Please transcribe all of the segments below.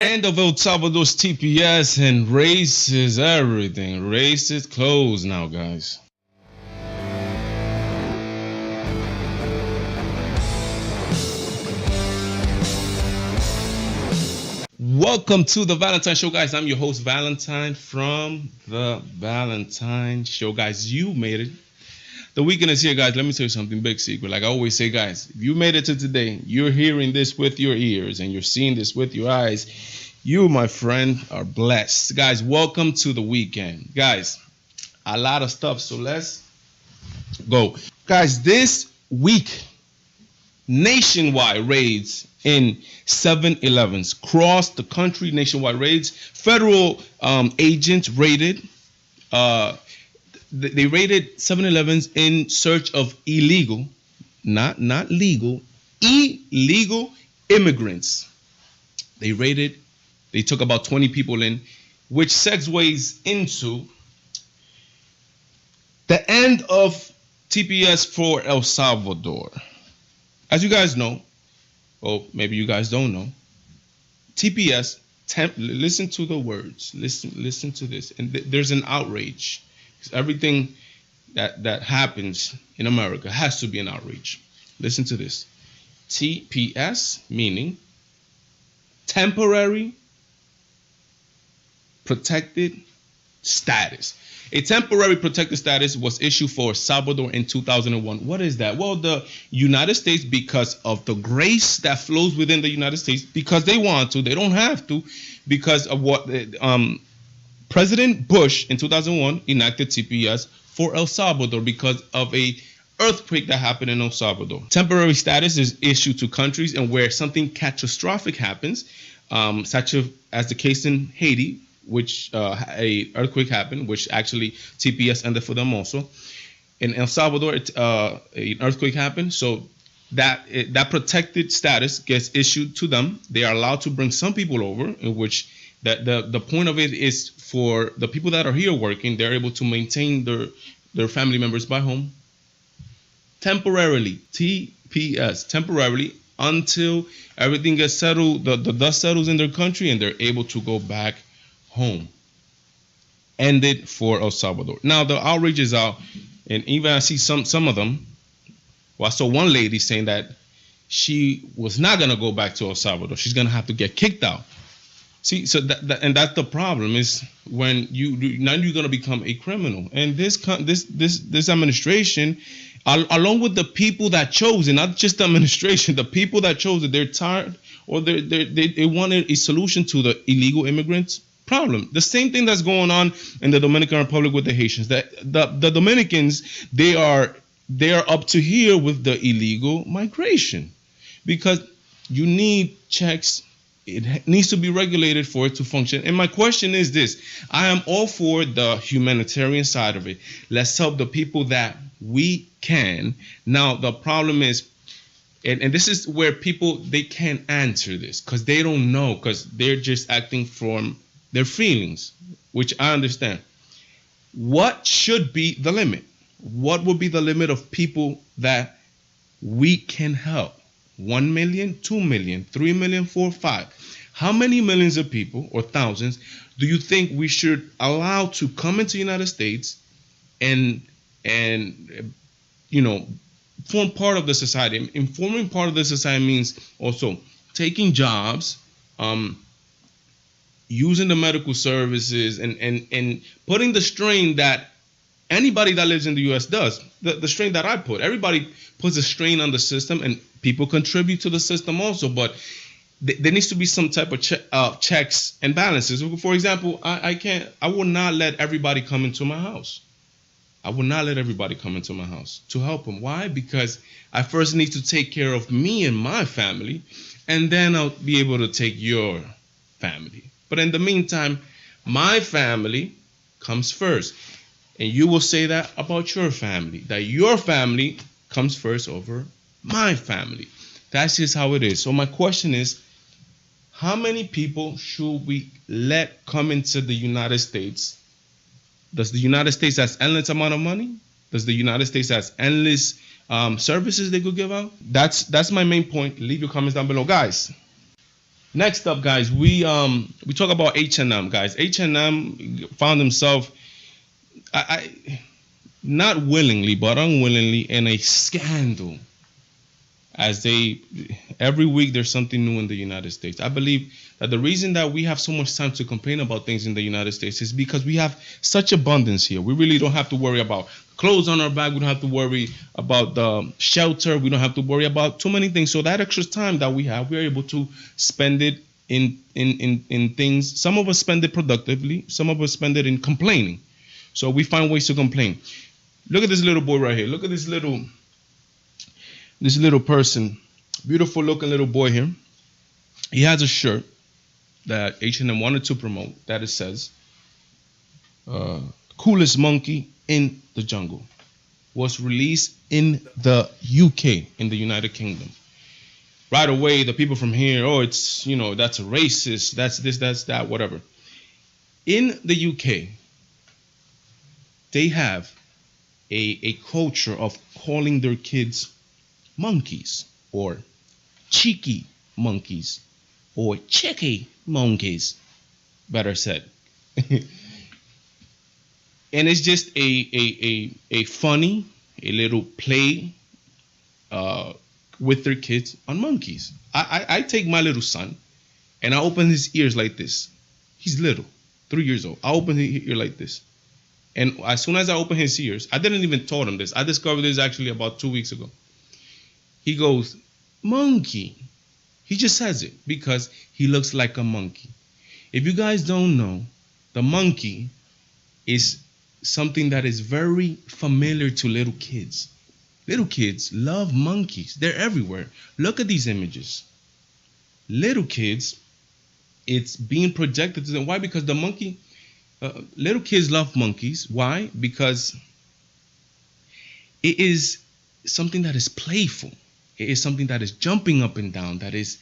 End of El Salvador's TPS, and race is everything. Race is closed now, guys. Welcome to the Valentine Show, guys. I'm your host, Valentine, from the Valentine Show. Guys, you made it. The weekend is here, guys. Let me tell you something, big secret. Like I always say, guys, if you made it to today, you're hearing this with your ears and you're seeing this with your eyes, you, my friend, are blessed. Guys, welcome to the weekend. Guys, a lot of stuff, so let's go. Guys, this week, nationwide raids in 7-Elevens across the country. Nationwide raids. Federal agents raided. They raided 7-Elevens in search of illegal, not legal, illegal immigrants. They took about 20 people in, which segues into the end of TPS for El Salvador. As you guys know, or maybe you guys don't know, TPS, listen to the words, listen to this, and there's an outrage. Everything that happens in America has to be an outrage. Listen to this. TPS, meaning temporary protected status. A temporary protected status was issued for Salvador in 2001. What is that? Well, the United States, because of the grace that flows within the United States, because they want to, they don't have to, because of what President Bush in 2001 enacted TPS for El Salvador because of a earthquake that happened in El Salvador. Temporary status is issued to countries and where something catastrophic happens, such as the case in Haiti, which a earthquake happened, which actually TPS ended for them also. In El Salvador, an earthquake happened, so that protected status gets issued to them. They are allowed to bring some people over, in which the point of it is for the people that are here working, they're able to maintain their family members by home temporarily. TPS, temporarily, until everything gets settled, the dust settles in their country, and they're able to go back home. Ended for El Salvador. Now the outrage is out, and even I see some of them. Well, I saw one lady saying that she was not gonna go back to El Salvador. She's gonna have to get kicked out. See, so that's the problem, is when now you're gonna become a criminal. And this administration, along with the people that chose it, not just the administration, the people that chose it, they're tired, or they wanted a solution to the illegal immigrants problem. The same thing that's going on in the Dominican Republic with the Haitians. That the Dominicans, they are up to here with the illegal migration, because you need checks. It needs to be regulated for it to function. And my question is this: I am all for the humanitarian side of it. Let's help the people that we can. Now the problem is, and this is where people, they can't answer this because they don't know, because they're just acting from their feelings, which I understand. What should be the limit? What would be the limit of people that we can help? 1 million, 2 million, 3 million, 4, 5. How many millions of people or thousands do you think we should allow to come into the United States and form part of the society? And forming part of the society means also taking jobs, using the medical services, and putting the strain that anybody that lives in the U.S. does. The strain that I put. Everybody puts a strain on the system, and people contribute to the system also. But there needs to be some type of checks and balances. For example, I will not let everybody come into my house. I will not let everybody come into my house to help them. Why? Because I first need to take care of me and my family, and then I'll be able to take your family. But in the meantime, my family comes first. And you will say that about your family, that your family comes first over my family. That's just how it is. So my question is, how many people should we let come into the United States? Does the United States have endless amount of money? Does the United States have endless services they could give out? That's my main point. Leave your comments down below, guys. Next up, guys, we talk about H&M, guys. H&M found himself, I not willingly but unwillingly, in a scandal, as they every week there's something new in the United States. I believe that the reason that we have so much time to complain about things in the United States is because we have such abundance here. We really don't have to worry about clothes on our back. We don't have to worry about the shelter. We don't have to worry about too many things. So that extra time that we have, we're able to spend it in things. Some of us spend it productively. Some of us spend it in complaining. So we find ways to complain. Look at this little boy right here. Look at this little person, beautiful looking little boy here. He has a shirt that H&M wanted to promote that it says, coolest monkey in the jungle. Was released in the UK, in the United Kingdom. Right away, the people from here, oh, it's, that's a racist, that's this, that's that, whatever. In the UK, they have a culture of calling their kids monkeys, or cheeky monkeys, or cheeky monkeys, better said. And it's just a funny, a little play with their kids on monkeys. I take my little son and I open his ears like this. He's little, 3 years old. I open his ear like this. And as soon as I open his ears, I didn't even taught him this. I discovered this actually about 2 weeks ago. He goes, monkey. He just says it because he looks like a monkey. If you guys don't know, the monkey is something that is very familiar to little kids. Little kids love monkeys. They're everywhere. Look at these images. Little kids, it's being projected to them. Why? Because the monkey, little kids love monkeys. Why? Because it is something that is playful. It is something that is jumping up and down, that is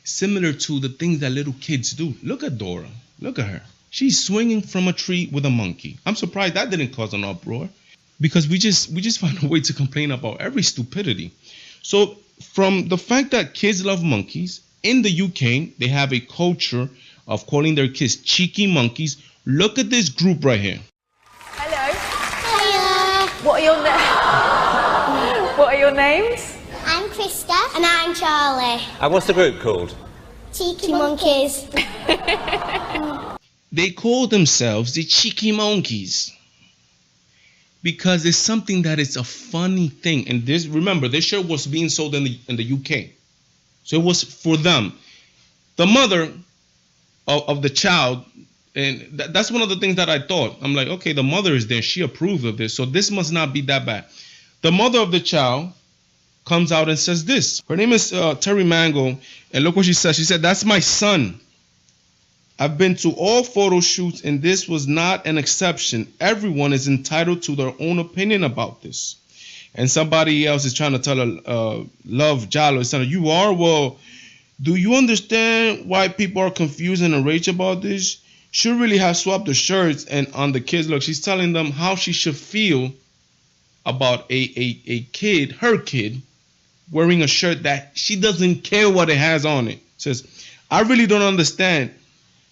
similar to the things that little kids do. Look at Dora. Look at her. She's swinging from a tree with a monkey. I'm surprised that didn't cause an uproar, because we just find a way to complain about every stupidity. So from the fact that kids love monkeys, in the UK, they have a culture of calling their kids cheeky monkeys. Look at this group right here. Hello. Hiya. What are your names? I'm Krista. And I'm Charlie. And what's the group called? Cheeky Monkeys. They call themselves the cheeky monkeys because it's something that is a funny thing. And this, remember, this shirt was being sold in the UK. So it was for them. The mother of the child, and that's one of the things that I thought. I'm like, okay, the mother is there. She approved of this. So this must not be that bad. The mother of the child comes out and says this. Her name is Terry Mango. And look what she says. She said, that's my son. I've been to all photo shoots and this was not an exception. Everyone is entitled to their own opinion about this. And somebody else is trying to tell her, Love Jalo, is telling her, you are? Well, do you understand why people are confused and enraged about this? She really have swapped the shirts and on the kids. Look, she's telling them how she should feel about a kid, her kid, wearing a shirt that she doesn't care what it has on it. Says, I really don't understand.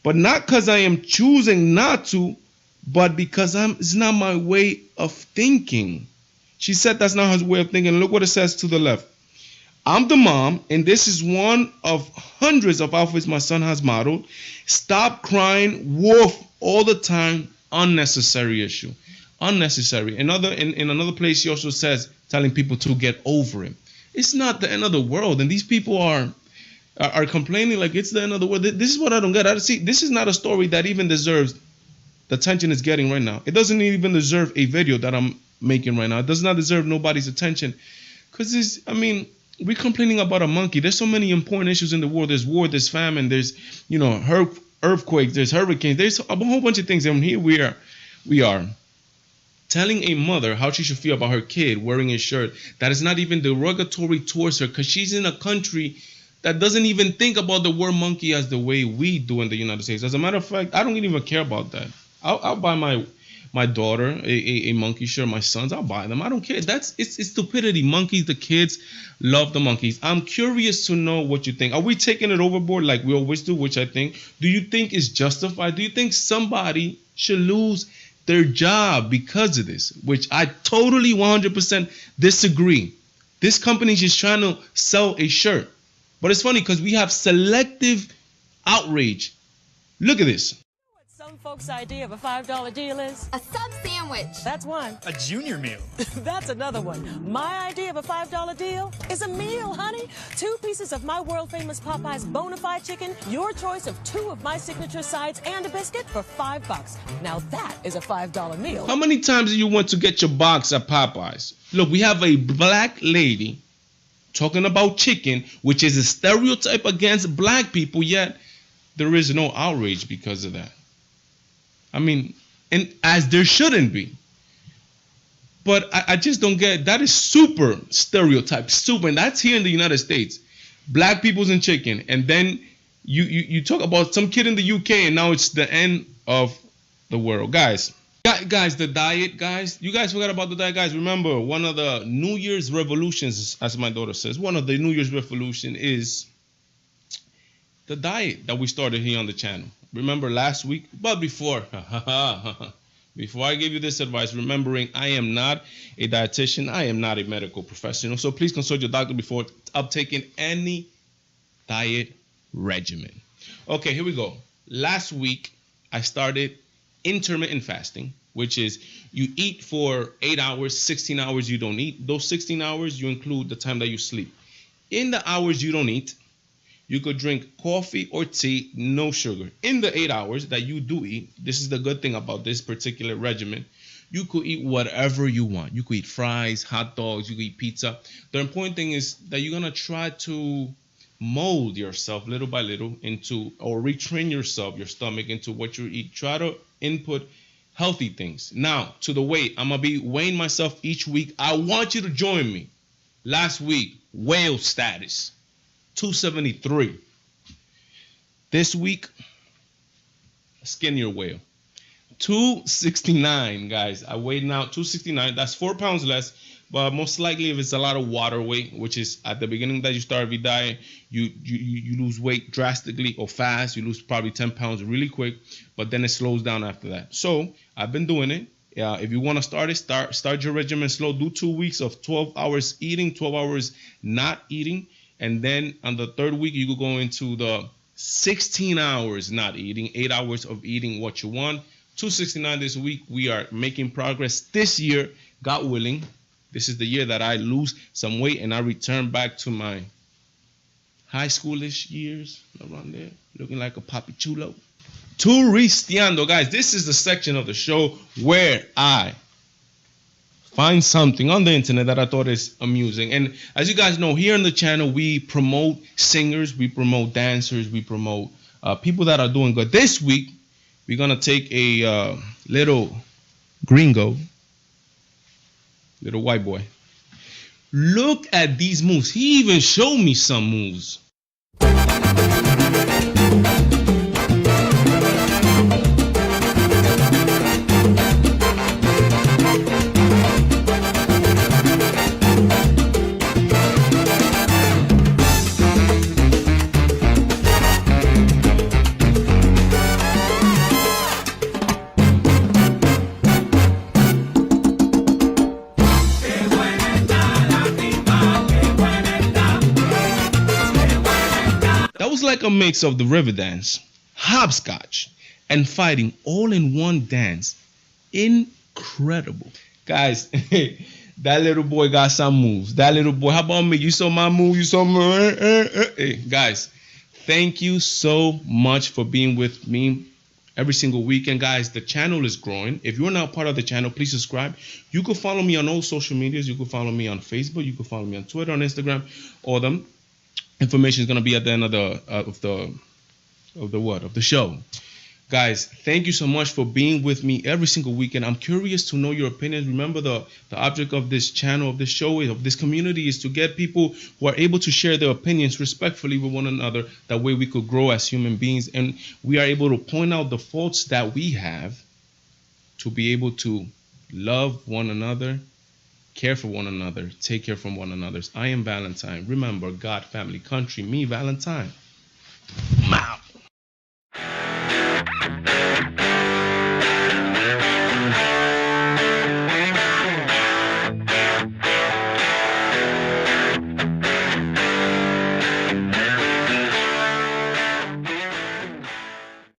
But not because I am choosing not to, but because it's not my way of thinking. She said that's not her way of thinking. Look what it says to the left. I'm the mom, and this is one of hundreds of outfits my son has modeled. Stop crying wolf all the time. Unnecessary issue. Unnecessary. In another place, she also says, telling people to get over it. It's not the end of the world, and these people are complaining like it's the end of the world. This is what I don't get. This is not a story that even deserves the attention it's getting right now. It doesn't even deserve a video that I'm making right now. It does not deserve nobody's attention. Because we're complaining about a monkey. There's so many important issues in the world. There's war, there's famine, there's earthquakes, there's hurricanes, there's a whole bunch of things. And here we are telling a mother how she should feel about her kid wearing a shirt that is not even derogatory towards her, because she's in a country that doesn't even think about the word monkey as the way we do in the United States. As a matter of fact, I don't even care about that. I'll buy my daughter a monkey shirt, my sons, I'll buy them. I don't care. It's stupidity. Monkeys, the kids love the monkeys. I'm curious to know what you think. Are we taking it overboard like we always do, which I think? Do you think is justified? Do you think somebody should lose their job because of this? Which I totally 100% disagree. This company is just trying to sell a shirt. But it's funny because we have selective outrage. Look at this. Some folks' idea of a $5 deal is a sub sandwich. That's one. A junior meal. That's another one. My idea of a $5 deal is a meal, honey. 2 pieces of my world famous Popeye's bona fide chicken, your choice of 2 of my signature sides, and a biscuit for $5. Now that is a $5 meal. How many times do you went to get your box at Popeyes? Look, we have a black lady talking about chicken, which is a stereotype against black people, yet there is no outrage because of that. I mean, and as there shouldn't be. But I just don't get, that is super stereotype, super, and that's here in the United States. Black people's in chicken, and then you talk about some kid in the UK, and now it's the end of the world. Guys, the diet, guys, you guys forgot about the diet, guys. Remember, one of the New Year's revolutions, as my daughter says, one of the New Year's revolution is the diet that we started here on the channel. Remember last week? But before I give you this advice, remembering I am not a dietitian, I am not a medical professional, so please consult your doctor before uptaking any diet regimen. Okay, here we go. Last week, I started intermittent fasting, which is you eat for 8 hours, 16 hours you don't eat. Those 16 hours, you include the time that you sleep. In the hours you don't eat, you could drink coffee or tea, no sugar. In the 8 hours that you do eat, this is the good thing about this particular regimen, you could eat whatever you want. You could eat fries, hot dogs, you could eat pizza. The important thing is that you're going to try to mold yourself little by little into, or retrain yourself, your stomach into what you eat. Try to input healthy things. Now, to the weight, I'm going to be weighing myself each week. I want you to join me. Last week, whale status. 273. This week, skinnier whale. 269, guys. I weighed now 269. That's 4 pounds less. But most likely, if it's a lot of water weight, which is at the beginning that you start every diet, you lose weight drastically or fast. You lose probably 10 pounds really quick, but then it slows down after that. So I've been doing it. If you want to start it, start your regimen slow. Do 2 weeks of 12 hours eating, 12 hours not eating. And then on the 3rd week, you could go into the 16 hours not eating, 8 hours of eating what you want. 269 this week. We are making progress this year, God willing. This is the year that I lose some weight and I return back to my high schoolish years, around there, looking like a papi chulo. Turisteando, guys. This is the section of the show where I find something on the internet that I thought is amusing. And as you guys know, here on the channel, we promote singers, we promote dancers, we promote people that are doing good. This week, we're going to take a little gringo, little white boy. Look at these moves. He even showed me some moves. Like a mix of the river dance, hopscotch, and fighting all in one dance. Incredible. Guys, that little boy got some moves. That little boy, how about me? You saw my move, you saw my... Hey, guys, thank you so much for being with me every single weekend. Guys, the channel is growing. If you're not part of the channel, please subscribe. You can follow me on all social medias. You can follow me on Facebook. You can follow me on Twitter, on Instagram, all them. Information is going to be at the end of the show. Guys, thank you so much for being with me every single weekend. I'm curious to know your opinions. Remember, the object of this channel, of this show, of this community is to get people who are able to share their opinions respectfully with one another. That way we could grow as human beings and we are able to point out the faults that we have to be able to love one another, care for one another, take care from one another. I am Valentine. Remember, God, family, country, me, Valentine. Wow.